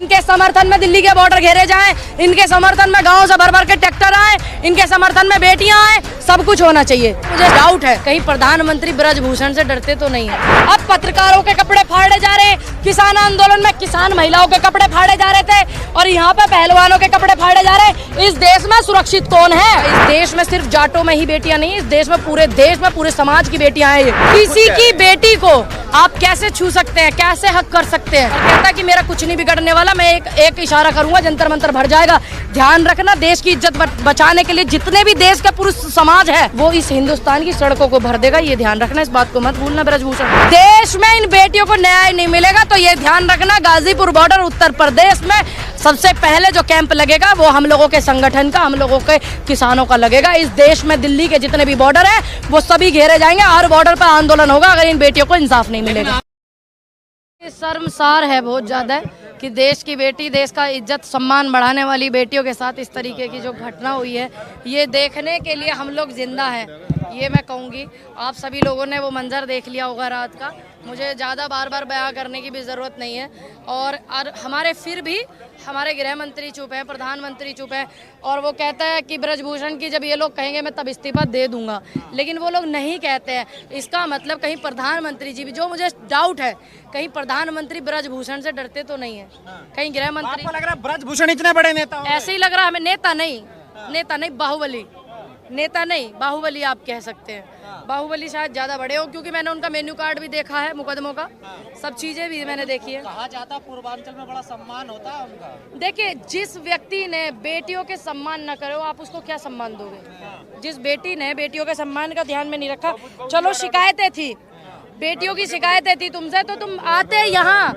इनके समर्थन में दिल्ली के बॉर्डर घेरे जाएं, इनके समर्थन में गांव से भर भर के ट्रैक्टर आए, इनके समर्थन में बेटियां आए, सब कुछ होना चाहिए। मुझे डाउट है कहीं प्रधानमंत्री ब्रजभूषण से डरते तो नहीं है। अब पत्रकारों के कपड़े फाड़े जा रहे हैं, किसान आंदोलन में किसान महिलाओं के कपड़े फाड़े जा रहे थे और यहाँ पे पहलवानों के कपड़े फाड़े जा रहे हैं। इस देश में सुरक्षित कौन है? इस देश में सिर्फ जाटों में ही बेटियां नहीं, इस देश में पूरे समाज की बेटियां हैं। किसी की बेटी को आप कैसे छू सकते हैं, कैसे हक कर सकते हैं? कहता है कि मेरा कुछ नहीं बिगड़ने वाला, मैं एक इशारा करूंगा जंतर मंतर भर जाएगा। ध्यान रखना, देश की इज्जत बचाने के लिए जितने भी देश का पुरुष समाज है वो इस हिंदुस्तान की सड़कों को भर देगा। ये ध्यान रखना, इस बात को मत भूलना ब्रजभूषण। देश में इन बेटियों को न्याय नहीं मिलेगा तो ये ध्यान रखना, गाजीपुर बॉर्डर उत्तर प्रदेश में सबसे पहले जो कैंप लगेगा वो हम लोगों के संगठन का, हम लोगों के किसानों का लगेगा। इस देश में दिल्ली के जितने भी बॉर्डर है वो सभी घेरे जाएंगे, हर बॉर्डर पर आंदोलन होगा अगर इन बेटियों को इंसाफ नहीं मिलेगा। शर्मसार है बहुत ज्यादा कि देश की बेटी, देश का इज्जत सम्मान बढ़ाने वाली बेटियों के साथ इस तरीके की जो घटना हुई है, ये देखने के लिए हम लोग जिंदा हैं। ये मैं कहूँगी, आप सभी लोगों ने वो मंजर देख लिया होगा रात का, मुझे ज़्यादा बार बार बयां करने की भी ज़रूरत नहीं है। और फिर भी हमारे गृह मंत्री चुप हैं, प्रधानमंत्री चुप हैं और वो कहता है कि ब्रजभूषण की जब ये लोग कहेंगे मैं तब इस्तीफा दे दूंगा, लेकिन वो लोग नहीं कहते हैं। इसका मतलब कहीं प्रधानमंत्री जी भी, जो मुझे डाउट है कहीं प्रधानमंत्री ब्रजभूषण से डरते तो नहीं है, कहीं गृह मंत्री। आपको लग रहा है ब्रजभूषण इतने बड़े नेता? ऐसे ही लग रहा है हमें। नेता नहीं, बाहुबली। नेता नहीं, बाहुबली आप कह सकते हैं। बाहुबली शायद ज्यादा बड़े हो, क्योंकि मैंने उनका मेन्यू कार्ड भी देखा है, मुकदमों का सब चीजें भी मैंने देखी है। कहा जाता पूर्वांचल में बड़ा सम्मान होता है उनका। देखिए, जिस व्यक्ति ने बेटियों के सम्मान न करे आप उसको क्या सम्मान दोगे? जिस बेटी ने बेटियों के सम्मान का ध्यान में नहीं रखा, चलो शिकायतें थी, बेटियों की शिकायतें थी तुमसे, तो तुम आते यहाँ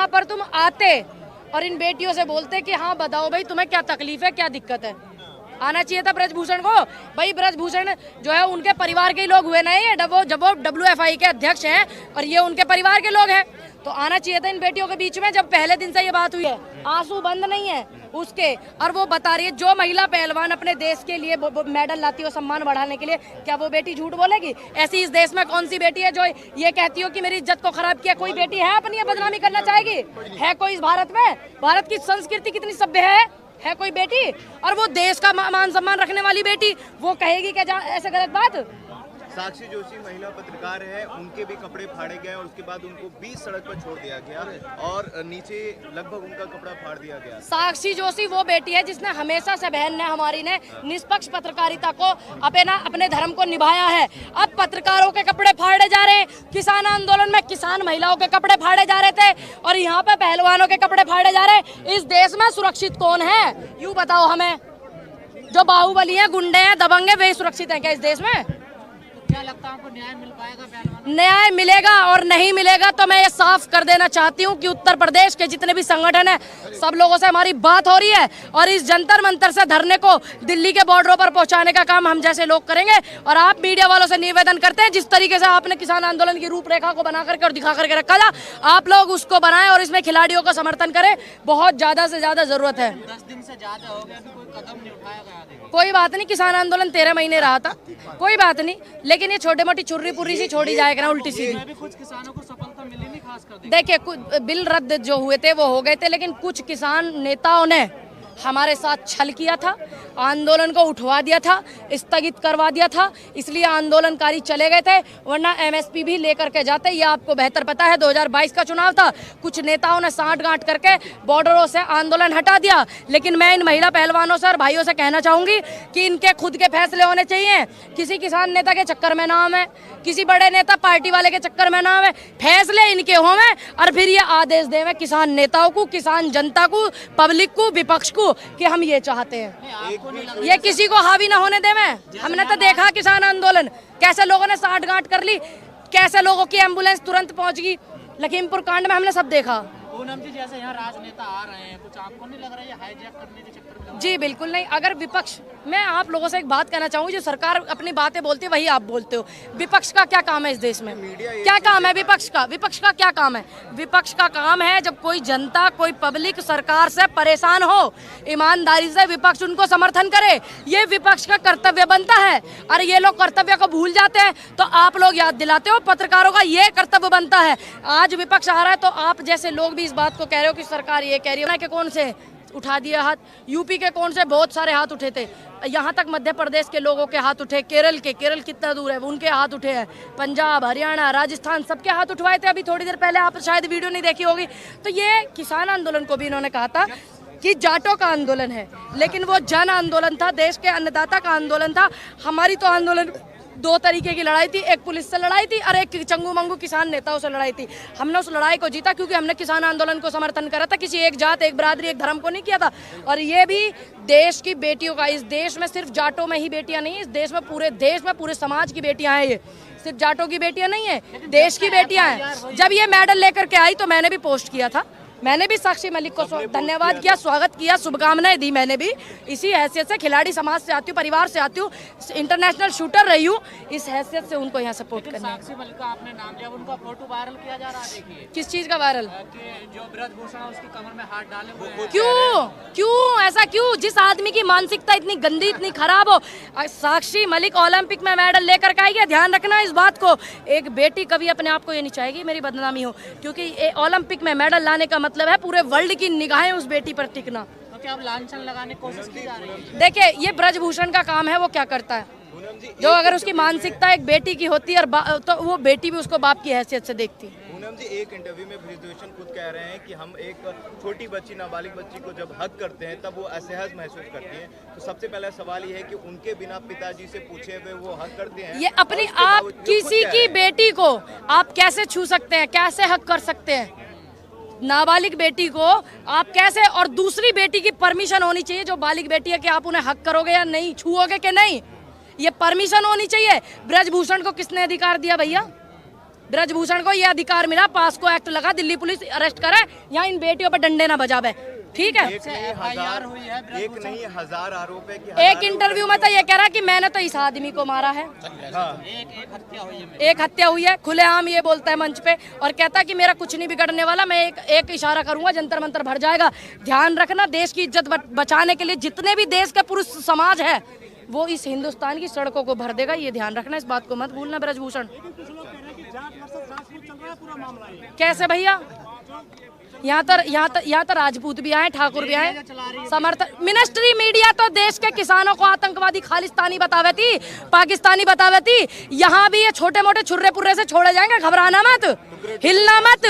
पर तुम आते और इन बेटियों से बोलते कि हाँ बताओ भाई तुम्हें क्या तकलीफ है, क्या दिक्कत है। आना चाहिए था ब्रजभूषण को। भाई ब्रजभूषण जो है उनके परिवार के ही लोग हुए नहीं है, जब वो WFI के अध्यक्ष हैं और ये उनके परिवार के लोग हैं, तो आना चाहिए था इन बेटियों के बीच में। जब पहले दिन से ये बात हुई है, आंसू बंद नहीं है उसके, और वो बता रही है जो महिला पहलवान अपने देश के लिए मेडल लाती हो सम्मान बढ़ाने के लिए, क्या वो बेटी झूठ बोलेगी? ऐसी इस देश में कौन सी बेटी है जो ये कहती हो कि मेरी इज्जत को खराब किया? कोई बेटी है अपनी बदनामी करना चाहेगी? है कोई इस भारत में? भारत की संस्कृति कितनी सभ्य है कोई बेटी? और वो देश का मान सम्मान रखने वाली बेटी वो कहेगी क्या ऐसे गलत बात? साक्षी जोशी महिला पत्रकार है, उनके भी कपड़े फाड़े गए और उसके बाद उनको बीच सड़क पर छोड़ दिया गया और नीचे लगभग उनका कपड़ा फाड़ दिया गया। साक्षी जोशी वो बेटी है जिसने हमेशा से, बहन ने हमारी ने निष्पक्ष पत्रकारिता को अपने धर्म को निभाया है। अब पत्रकारों के कपड़े फाड़े जा रहे हैं, किसान आंदोलन में किसान महिलाओं के कपड़े फाड़े जा रहे थे और यहाँ पे पहलवानों के कपड़े फाड़े जा रहे हैं। इस देश में सुरक्षित कौन है? यूँ बताओ हमें। जो बाहुबली है, गुंडे हैं, दबंग है, वे सुरक्षित है क्या इस देश में? क्या लगता है आपको न्याय मिल पाएगा? न्याय मिलेगा और नहीं मिलेगा तो मैं ये साफ कर देना चाहती हूँ कि उत्तर प्रदेश के जितने भी संगठन हैं सब लोगों से हमारी बात हो रही है और इस जंतर मंतर से धरने को दिल्ली के बॉर्डरों पर पहुंचाने का काम हम जैसे लोग करेंगे। और आप मीडिया वालों से निवेदन करते हैं, जिस तरीके से आपने किसान आंदोलन की रूपरेखा को बना करके और दिखा करके रखा था, आप लोग उसको बनाएं और इसमें खिलाड़ियों का समर्थन करें। बहुत ज्यादा से ज्यादा जरूरत है। 10 दिन से ज्यादा हो गया, अभी कोई कदम नहीं उठाया गया। कोई बात नहीं, किसान आंदोलन 13 महीने रहा था, कोई बात नहीं, लेकिन ये छोटी मोटी छुर्री पुर्री सी छोड़ी जाएगा ना, उल्टी सीधी। कुछ किसानों को सफलता मिली नहीं, खासकर देखिए बिल रद्द जो हुए थे वो हो गए थे, लेकिन कुछ किसान नेताओं ने हमारे साथ छल किया था, आंदोलन को उठवा दिया था, स्थगित करवा दिया था, इसलिए आंदोलनकारी चले गए थे, वरना MSP भी लेकर के जाते। ये आपको बेहतर पता है, 2022 का चुनाव था, कुछ नेताओं ने साठ गांठ करके बॉर्डरों से आंदोलन हटा दिया। लेकिन मैं इन महिला पहलवानों से और भाइयों से कहना चाहूँगी कि इनके खुद के फैसले होने चाहिए। किसी किसान नेता के चक्कर में ना आवे, किसी बड़े नेता पार्टी वाले के चक्कर में ना आवे, फैसले इनके होवे और फिर ये आदेश देवे किसान नेताओं को, किसान जनता को, पब्लिक को, विपक्ष को कि हम ये चाहते हैं। ये किसी को हावी ना होने देवे। हमने तो देखा किसान आंदोलन कैसे लोगों ने साठ गांठ कर ली, कैसे लोगों की एम्बुलेंस तुरंत पहुंच गई। लखीमपुर कांड में हमने सब देखा। पूनम जी, जैसे यहाँ राजनेता आ रहे हैं, कुछ आपको नहीं लग रहा है ये हाईजैक करने के चक्कर में? जी बिल्कुल नहीं। अगर विपक्ष, मैं आप लोगों से एक बात कहना चाहूँगी, जो सरकार अपनी बातें बोलती है वही आप बोलते हो। विपक्ष का क्या काम है इस देश में? क्या काम है विपक्ष का? विपक्ष का क्या काम है? विपक्ष का काम है जब कोई जनता, कोई पब्लिक सरकार से परेशान हो, ईमानदारी से विपक्ष उनको समर्थन करे। ये विपक्ष का कर्तव्य बनता है और ये लोग कर्तव्य को भूल जाते हैं, तो आप लोग याद दिलाते हो। पत्रकारों का ये कर्तव्य बनता है। आज विपक्ष आ रहा है तो आप जैसे लोग भी इस बात को कह रहे हो कि सरकार ये कह रही है कि कौन से उठा दिया हाथ, यूपी के कौन से बहुत सारे हाथ उठे थे, यहाँ तक मध्य प्रदेश के लोगों के हाथ उठे, केरल कितना दूर है उनके हाथ उठे हैं, पंजाब, हरियाणा, राजस्थान सबके हाथ उठवाए थे अभी थोड़ी देर पहले, आप शायद वीडियो नहीं देखी होगी। तो ये किसान आंदोलन को भी इन्होंने कहा था कि जाटों का आंदोलन है, लेकिन वो जन आंदोलन था, देश के अन्नदाता का आंदोलन था। हमारी तो आंदोलन दो तरीके की लड़ाई थी, एक पुलिस से लड़ाई थी और एक चंगू मंगू किसान नेताओं से लड़ाई थी। हमने उस लड़ाई को जीता क्योंकि हमने किसान आंदोलन को समर्थन करा था, किसी एक जात, एक बरादरी, एक धर्म को नहीं किया था। और ये भी देश की बेटियों का, इस देश में सिर्फ जाटों में ही बेटियां नहीं, इस देश में पूरे समाज की बेटियां हैं। ये सिर्फ जाटों की बेटियां नहीं है, देश की बेटियां हैं। जब ये मेडल लेकर के आई तो मैंने भी पोस्ट किया था, मैंने भी साक्षी मलिक को धन्यवाद किया, स्वागत किया, शुभकामनाएं दी मैंने भी। इसी हैसियत से खिलाड़ी समाज से आती हूँ, परिवार से आती हूँ, इंटरनेशनल शूटर रही हूँ, इस हैसियत से उनको यहाँ सपोर्ट करना है। साक्षी मलिक का आपने नाम लिया, उनका फोटो वायरल किया जा रहा है, देखिए किस चीज का वायरल? कि जो ब्रजभूषण है उसकी कमर में हाथ डाले हुए हैं। क्यों ऐसा क्यों? जिस आदमी की मानसिकता इतनी गंदी, इतनी खराब हो, साक्षी मलिक ओलंपिक में मेडल लेकर के आई है। ध्यान रखना इस बात को, एक बेटी कभी अपने आप को ये नहीं चाहेगी मेरी बदनामी हो, क्योंकि ओलंपिक में मेडल लाने का मतलब है पूरे वर्ल्ड की निगाहें उस बेटी पर टिकना। तो क्या अब लांछन लगाने की कोशिश की जा रही है? देखिए ये ब्रजभूषण का काम है, वो क्या करता है, जो अगर उसकी मानसिकता एक बेटी की होती है तो वो बेटी भी उसको बाप की हैसियत से देखती। पूनम जी, एक इंटरव्यू में ब्रजभूषण खुद कह रहे हैं कि हम एक छोटी बच्ची, नाबालिग बच्ची को जब हक करते हैं तब वो असहज महसूस करती हैं। तो सबसे पहला सवाल ये है कि उनके बिना पिताजी से पूछे हुए वो हक करते हैं? ये अपनी आप किसी की बेटी को आप कैसे छू सकते हैं, कैसे हक कर सकते हैं? नाबालिग बेटी को आप कैसे, और दूसरी बेटी की परमिशन होनी चाहिए जो बालिग बेटी है कि आप उन्हें हक करोगे या नहीं, छुओगे कि नहीं, ये परमिशन होनी चाहिए। ब्रजभूषण को किसने अधिकार दिया भैया? ब्रजभूषण को ये अधिकार मिला, पास्को एक्ट लगा, दिल्ली पुलिस अरेस्ट करे, यहाँ इन बेटियों पर डंडे ना बजावे, ठीक है? एक नहीं हजार आरोप है कि एक इंटरव्यू में तो ये कह रहा कि मैंने तो इस आदमी को मारा है। एक हत्या हुई है, खुलेआम ये बोलता है मंच पे, और कहता है कि मेरा कुछ नहीं बिगड़ने वाला, मैं एक इशारा करूंगा जंतर मंतर भर जाएगा। ध्यान रखना, देश की इज्जत बचाने के लिए जितने भी देश का पुरुष समाज है वो इस हिंदुस्तान की सड़कों को भर देगा, ये ध्यान रखना, इस बात को मत भूलना ब्रजभूषण। कैसे भैया? यहाँ तो राजपूत भी आए, ठाकुर भी आए, समर्थन। मिनिस्ट्री मीडिया तो देश के किसानों को आतंकवादी, खालिस्तानी बतावे थी, पाकिस्तानी बतावे थी। यहाँ भी ये छोटे मोटे छुर्रे पुर्रे से छोड़े जाएंगे, घबराना मत, हिलना मत।